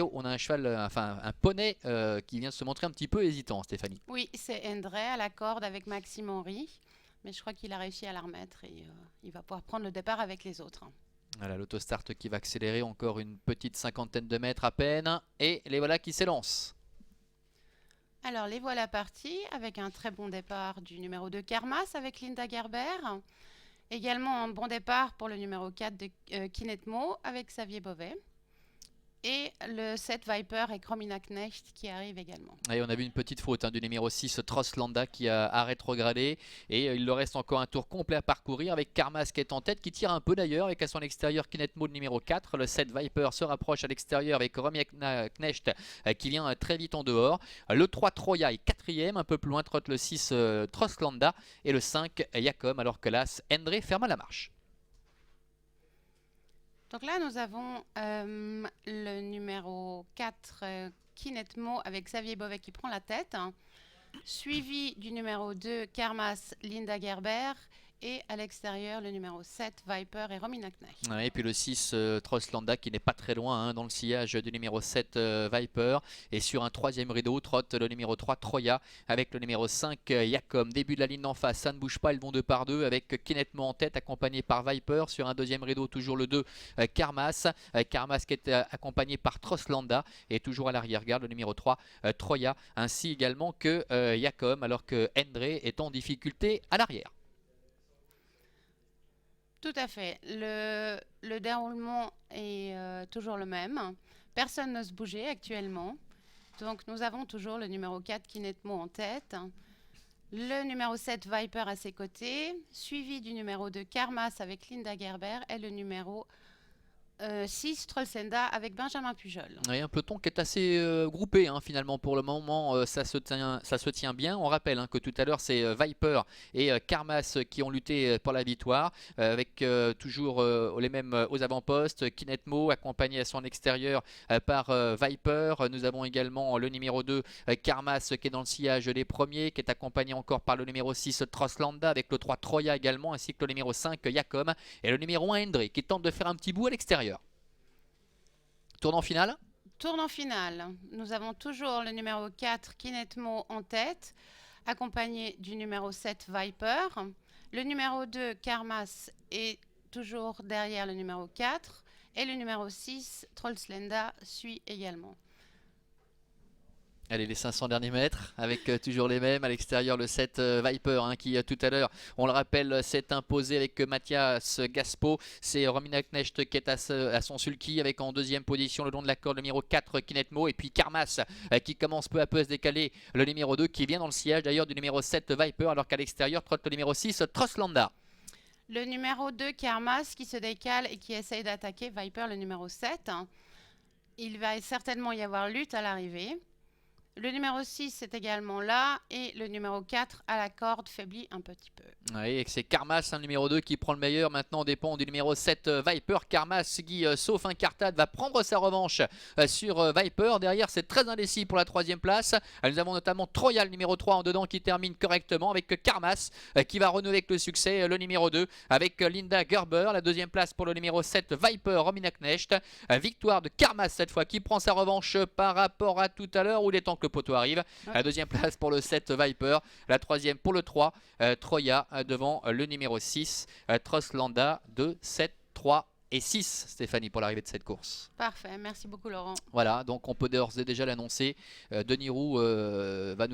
On a un cheval, enfin un poney qui vient de se montrer un petit peu hésitant, Stéphanie. Oui, c'est André à la corde avec Maxime Henry. Mais je crois qu'il a réussi à la remettre et il va pouvoir prendre le départ avec les autres. Voilà, l'autostart qui va accélérer encore une petite cinquantaine de mètres à peine. Et les voilà qui s'élancent. Alors les voilà partis avec un très bon départ du numéro 2 Kermas avec Linda Gerber. Également un bon départ pour le numéro 4 de Kinetmo avec Xavier Beauvais. Et le 7 Viper avec Romina Knecht qui arrive également. Et on a vu une petite faute du numéro 6 Troslanda qui a rétrogradé. Et il leur reste encore un tour complet à parcourir avec Karmas qui est en tête, qui tire un peu d'ailleurs avec à son extérieur Kinetmo le numéro 4. Le 7 Viper se rapproche à l'extérieur avec Romina Knecht qui vient très vite en dehors. Le 3 Troya est 4ème, un peu plus loin trotte le 6 Troslanda et le 5 Yacom, alors que l'As Endre ferme la marche. Donc là, nous avons le numéro 4, Kinetmo, avec Xavier Beauvais qui prend la tête, suivi du numéro 2, Kermas, Linda Gerber, et à l'extérieur, le numéro 7, Viper et Romina Knecht. Ouais, et puis le 6, Troslanda qui n'est pas très loin dans le sillage du numéro 7, Viper. Et sur un troisième rideau, trotte le numéro 3, Troya, avec le numéro 5, Yacom. Début de la ligne d'en face, ça ne bouge pas, ils vont 2 par 2, avec Kinetmo en tête, accompagné par Viper. Sur un deuxième rideau, toujours le 2, Karmas. Karmas qui est accompagné par Troslanda. Et toujours à l'arrière-garde, le numéro 3, Troya, ainsi également que Yacom, alors que Endre est en difficulté à l'arrière. Tout à fait. Le déroulement est toujours le même. Personne n'ose bouger actuellement. Donc nous avons toujours le numéro 4 Kinetmo en tête. Le numéro 7 Viper à ses côtés, suivi du numéro 2 Karmas avec Linda Gerber et le numéro 6 Trollsenda avec Benjamin Pujol. Oui, un peloton qui est assez groupé finalement pour le moment, ça se tient bien. On rappelle que tout à l'heure c'est Viper et Karmas qui ont lutté pour la victoire, avec toujours les mêmes aux avant-postes. Kinetmo accompagné à son extérieur par Viper. Nous avons également le numéro 2 Karmas qui est dans le sillage des premiers, qui est accompagné encore par le numéro 6 Troslanda, avec le 3 Troya également, ainsi que le numéro 5 Yacom et le numéro 1 Endre qui tente de faire un petit bout à l'extérieur. Tournant final. Tournant final, nous avons toujours le numéro 4 Kinetmo en tête, accompagné du numéro 7 Viper. Le numéro 2 Karmas est toujours derrière le numéro 4 et le numéro 6 Trollslenda suit également. Allez, les 500 derniers mètres avec toujours les mêmes. À l'extérieur, le 7 Viper qui tout à l'heure, on le rappelle, s'est imposé avec Mathias Gaspo. C'est Romina Knecht qui est à son sulky, avec en deuxième position le long de la corde le numéro 4 Kinetmo. Et puis Karmas qui commence peu à peu à se décaler, le numéro 2 qui vient dans le sillage d'ailleurs du numéro 7 Viper, alors qu'à l'extérieur trotte le numéro 6 Troslanda. Le numéro 2 Karmas qui se décale et qui essaye d'attaquer Viper, le numéro 7. Il va certainement y avoir lutte à l'arrivée. Le numéro 6 est également là et le numéro 4 à la corde faiblit un petit peu. Oui, et c'est Karmas, numéro 2 qui prend le meilleur. Maintenant on dépend du numéro 7 Viper. Karmas qui, sauf un cartade, va prendre sa revanche sur Viper. Derrière c'est très indécis pour la troisième place. Nous avons notamment Troya, le numéro 3 en dedans, qui termine correctement, avec Karmas qui va renouer avec le succès, le numéro 2 avec Linda Gerber. La deuxième place pour le numéro 7 Viper, Romina Knecht. Victoire de Karmas cette fois, qui prend sa revanche par rapport à tout à l'heure où il est temps que le poteau arrive. La deuxième place pour le 7 Viper, la troisième pour le 3 Troya, devant le numéro 6 Troslanda, 2, 7, 3 et 6, Stéphanie, pour l'arrivée de cette course. Parfait, merci beaucoup Laurent. Voilà, donc on peut d'ores et déjà l'annoncer, Denis Roux va nous